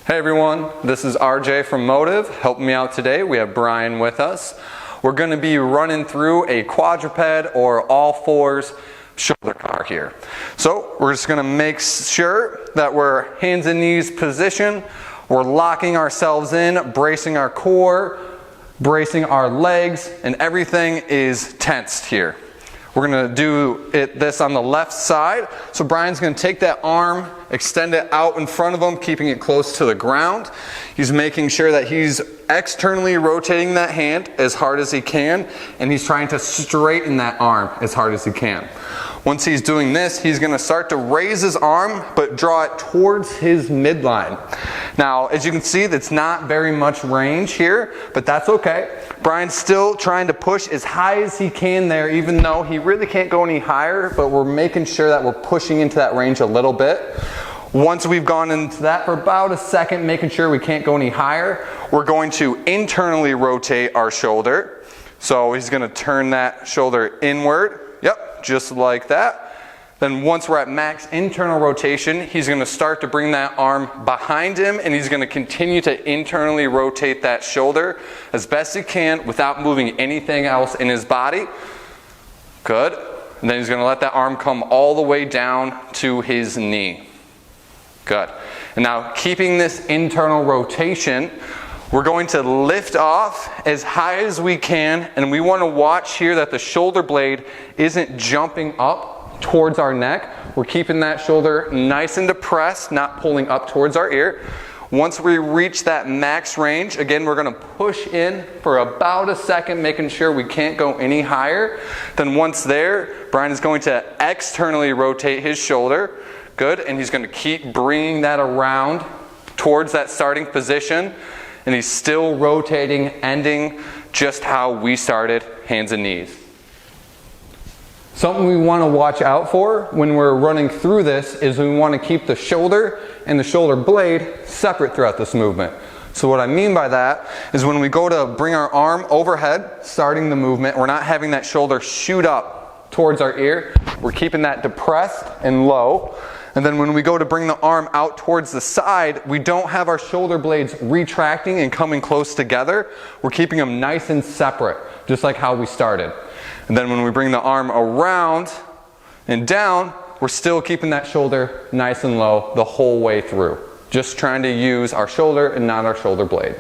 Hey everyone, this is RJ from Motive. Helping me out today, we have Brian with us. We're going to be running through a quadruped or all fours shoulder car here. So we're just going to make sure that we're hands and knees position. We're locking ourselves in, bracing our core, bracing our legs, and everything is tensed here. We're going to do this on the left side. So Brian's going to take that arm, extend it out in front of him, keeping it close to the ground. He's making sure that he's externally rotating that hand as hard as he can, and he's trying to straighten that arm as hard as he can. Once he's doing this, he's going to start to raise his arm, but draw it towards his midline. Now, as you can see, that's not very much range here, but that's okay. Brian's still trying to push as high as he can there, even though he really can't go any higher, but we're making sure that we're pushing into that range a little bit. Once we've gone into that for about a second, making sure we can't go any higher, we're going to internally rotate our shoulder. So he's going to turn that shoulder inward. Yep, just like that. Then once we're at max internal rotation, he's going to start to bring that arm behind him, and he's going to continue to internally rotate that shoulder as best he can without moving anything else in his body. Good. And then he's going to let that arm come all the way down to his knee. Good. And now, keeping this internal rotation, we're going to lift off as high as we can, and we want to watch here that the shoulder blade isn't jumping up towards our neck. We're keeping that shoulder nice and depressed, not pulling up towards our ear. Once we reach that max range, again, we're going to push in for about a second, making sure we can't go any higher. Then once there, Brian is going to externally rotate his shoulder. Good, and he's going to keep bringing that around towards that starting position, and he's still rotating, ending just how we started, hands and knees. Something we want to watch out for when we're running through this is we want to keep the shoulder and the shoulder blade separate throughout this movement. So what I mean by that is when we go to bring our arm overhead, starting the movement, we're not having that shoulder shoot up towards our ear. We're keeping that depressed and low. And then when we go to bring the arm out towards the side, we don't have our shoulder blades retracting and coming close together. We're keeping them nice and separate, just like how we started. And then when we bring the arm around and down, we're still keeping that shoulder nice and low the whole way through. Just trying to use our shoulder and not our shoulder blade.